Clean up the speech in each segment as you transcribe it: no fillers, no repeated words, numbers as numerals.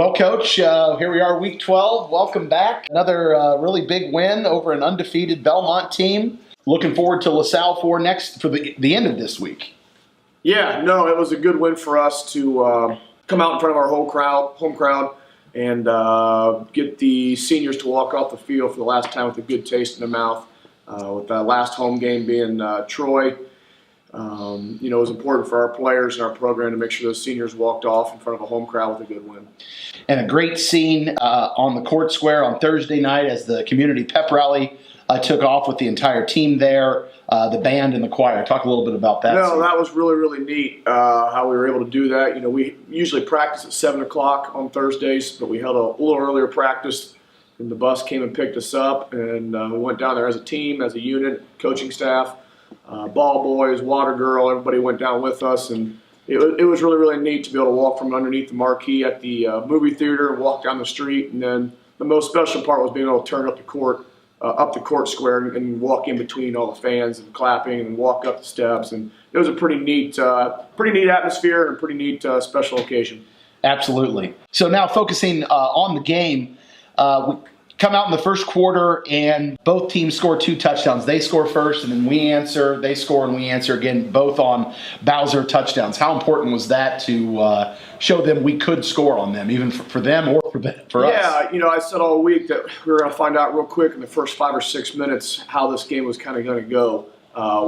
Well, Coach, here we are, Week 12. Welcome back. Another really big win over an undefeated Belmont team. Looking forward to LaSalle for the end of this week. Yeah, no, it was a good win for us to come out in front of our home crowd, and get the seniors to walk off the field for the last time with a good taste in their mouth. With that last home game being Troy, it was important for our players and our program to make sure those seniors walked off in front of a home crowd with a good win. And a great scene on the court square on Thursday night as the community pep rally took off with the entire team there, the band and the choir. Talk a little bit about that. No, that was really, really neat how we were able to do that. We usually practice at 7 o'clock on Thursdays, but we held a little earlier practice, and the bus came and picked us up, and we went down there as a team, as a unit, coaching staff, ball boys, water girl, everybody went down with us, and it was really, really neat to be able to walk from underneath the marquee at the movie theater and walk down the street. And then the most special part was being able to turn up the court square and walk in between all the fans and clapping and walk up the steps. And it was a pretty neat atmosphere and a pretty neat special occasion. Absolutely. So now focusing on the game, we come out in the first quarter and both teams score 2 touchdowns. They score first and then we answer. They score and we answer again, both on Bowser touchdowns. How important was that to show them we could score on them, even for them or for us? Yeah, I said all week that we were going to find out real quick in the first 5 or 6 minutes how this game was kind of going to go,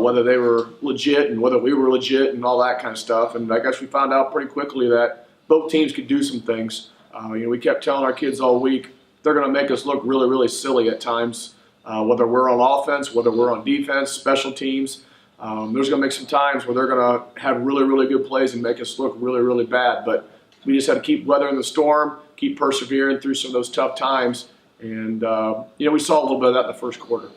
whether they were legit and whether we were legit and all that kind of stuff. And I guess we found out pretty quickly that both teams could do some things. We kept telling our kids all week, they're going to make us look really, really silly at times, whether we're on offense, whether we're on defense, special teams. There's going to make some times where they're going to have really, really good plays and make us look really, really bad. But we just had to keep weathering the storm, keep persevering through some of those tough times. And, we saw a little bit of that in the first quarter.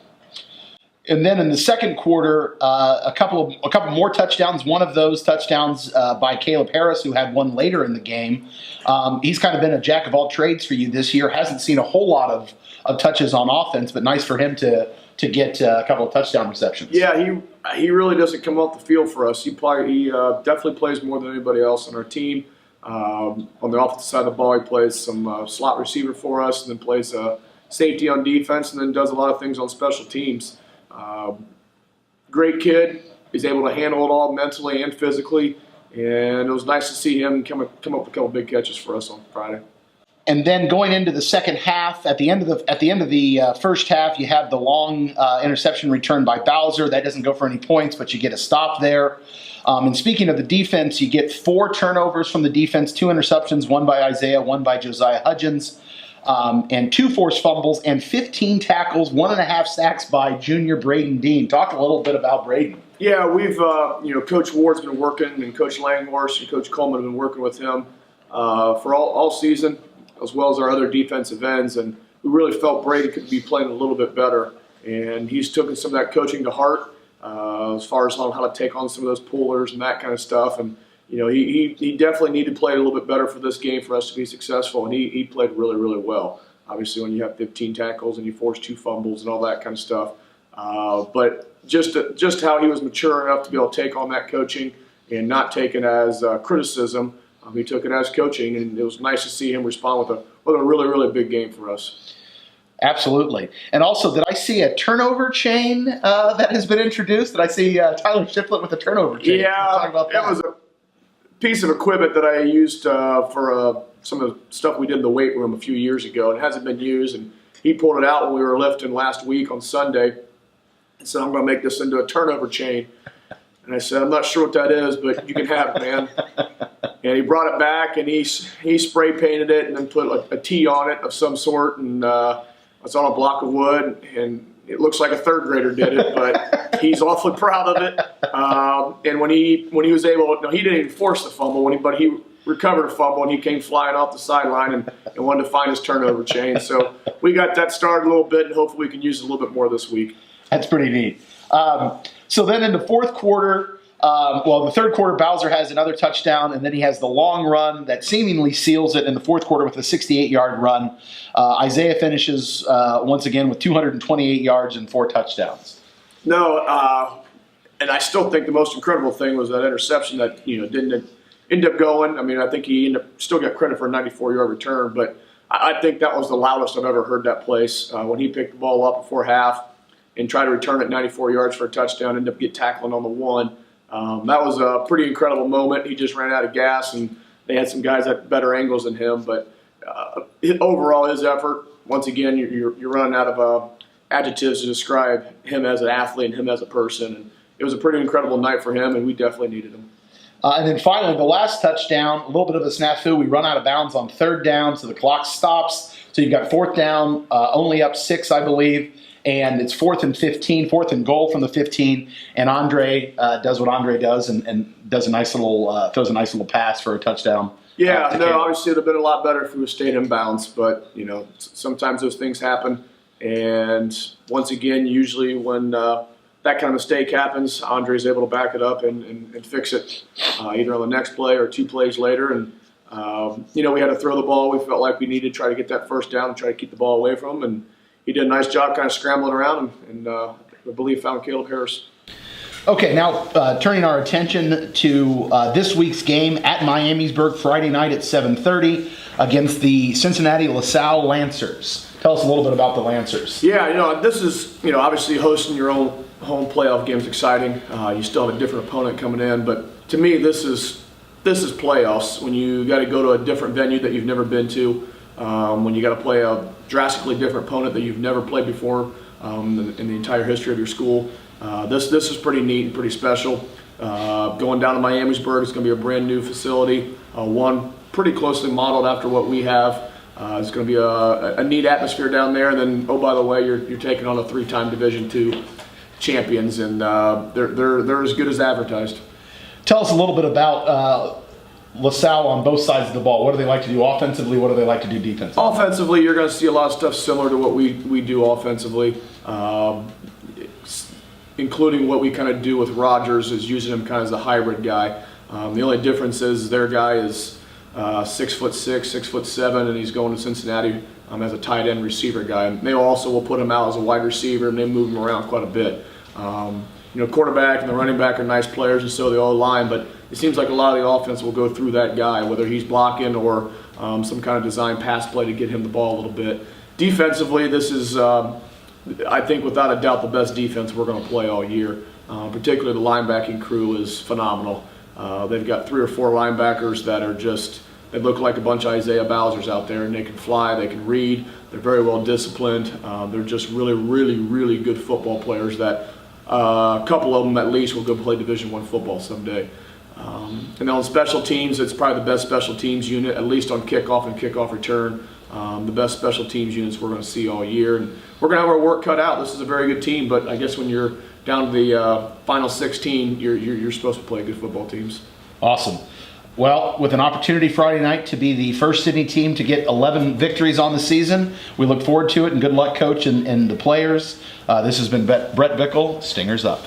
And then in the second quarter, a couple more touchdowns. One of those touchdowns by Caleb Harris, who had one later in the game. He's kind of been a jack of all trades for you this year. Hasn't seen a whole lot of touches on offense, but nice for him to get a couple of touchdown receptions. Yeah, he really doesn't come off the field for us. He definitely plays more than anybody else on our team. On the offensive side of the ball, he plays some slot receiver for us, and then plays safety on defense, and then does a lot of things on special teams. Great kid. He's able to handle it all mentally and physically, and it was nice to see him come up with a couple big catches for us on Friday. And then going into the second half, at the end of the first half, you have the long interception return by Bowser. That doesn't go for any points, but you get a stop there. And speaking of the defense, you get 4 turnovers from the defense, 2 interceptions, 1 by Isaiah, 1 by Josiah Hudgens. And 2 forced fumbles and 15 tackles, 1.5 sacks by junior Braden Dean. Talk a little bit about Braden. Yeah, we've, Coach Ward's been working, and Coach Langhorse and Coach Coleman have been working with him for all season, as well as our other defensive ends. And we really felt Braden could be playing a little bit better. And he's taken some of that coaching to heart as far as on how to take on some of those pullers and that kind of stuff. And he definitely needed to play a little bit better for this game for us to be successful, and he played really, really well. Obviously, when you have 15 tackles and you force 2 fumbles and all that kind of stuff. But just how he was mature enough to be able to take on that coaching and not take it as criticism. He took it as coaching, and it was nice to see him respond with a really, really big game for us. Absolutely. And also, did I see a turnover chain that has been introduced? Did I see Tyler Shiflett with a turnover chain? Yeah, talk about that. It was a piece of equipment that I used for some of the stuff we did in the weight room a few years ago. It hasn't been used, and he pulled it out when we were lifting last week on Sunday. He said, I'm going to make this into a turnover chain. And I said, I'm not sure what that is, but you can have it, man. And he brought it back, and he spray painted it and then put a T on it of some sort, and it's on a block of wood, and it looks like a 3rd grader did it, but he's awfully proud of it. And when he was able, he didn't even force the fumble, but he recovered a fumble, and he came flying off the sideline and wanted to find his turnover chain. So we got that started a little bit, and hopefully we can use it a little bit more this week. That's pretty neat. So then in the fourth quarter, the third quarter, Bowser has another touchdown, and then he has the long run that seemingly seals it in the fourth quarter with a 68-yard run. Isaiah finishes once again with 228 yards and 4 touchdowns. No, and I still think the most incredible thing was that interception that didn't ended up going. I mean, I think he still got credit for a 94-yard return, but I think that was the loudest I've ever heard that place when he picked the ball up before half and tried to return it 94 yards for a touchdown, ended up getting tackled on the one. That was a pretty incredible moment. He just ran out of gas, and they had some guys at better angles than him. But overall, his effort, once again, you're running out of adjectives to describe him as an athlete and him as a person. And it was a pretty incredible night for him, and we definitely needed him. And then finally, the last touchdown, a little bit of a snafu. We run out of bounds on third down, so the clock stops. So you've got fourth down, only up 6, I believe, and it's 4th and 15, 4th and goal from the 15. And Andre does what Andre does and does a nice little throws a nice little pass for a touchdown. Yeah, obviously it would have been a lot better if we would have stayed in bounds, but sometimes those things happen. And once again, usually when that kind of mistake happens, Andre's able to back it up and fix it either on the next play or 2 plays later. And, we had to throw the ball. We felt like we needed to try to get that first down and try to keep the ball away from him. And he did a nice job kind of scrambling around and I believe found Caleb Harris. Okay, now turning our attention to this week's game at Miamisburg Friday night at 7:30 against the Cincinnati LaSalle Lancers. Tell us a little bit about the Lancers. Yeah, this is, obviously hosting your own home playoff game is exciting. You still have a different opponent coming in, but to me, this is playoffs when you got to go to a different venue that you've never been to, when you got to play a drastically different opponent that you've never played before in the entire history of your school. This is pretty neat and pretty special. Going down to Miamisburg, it's going to be a brand new facility, one pretty closely modeled after what we have. It's going to be a neat atmosphere down there. And then, oh, by the way, you're taking on a 3-time Division II champions, and they're as good as advertised. Tell us a little bit about LaSalle on both sides of the ball. What do they like to do offensively? What do they like to do defensively? Offensively, you're going to see a lot of stuff similar to what we do offensively, including what we kind of do with Rogers, is using him kind of as a hybrid guy. The only difference is their guy is 6'6", 6'7", and he's going to Cincinnati as a tight end receiver guy. And they also will put him out as a wide receiver, and they move him around quite a bit. Quarterback and the running back are nice players, and so the O-line, but it seems like a lot of the offense will go through that guy, whether he's blocking or some kind of design pass play to get him the ball a little bit. Defensively, this is, I think, without a doubt, the best defense we're going to play all year. Particularly the linebacking crew is phenomenal. They've got 3 or 4 linebackers that are just, they look like a bunch of Isaiah Bowsers out there, and they can fly, they can read, they're very well disciplined. They're just really, really, really good football players that a couple of them at least will go play Division I football someday. And then on special teams, it's probably the best special teams unit, at least on kickoff and kickoff return. The best special teams units we're going to see all year. And we're going to have our work cut out. This is a very good team, but I guess when you're down to the final 16, you're supposed to play good football teams. Awesome. Well, with an opportunity Friday night to be the first Sydney team to get 11 victories on the season, we look forward to it, and good luck, Coach, and the players. This has been Brett Bickle, Stingers Up.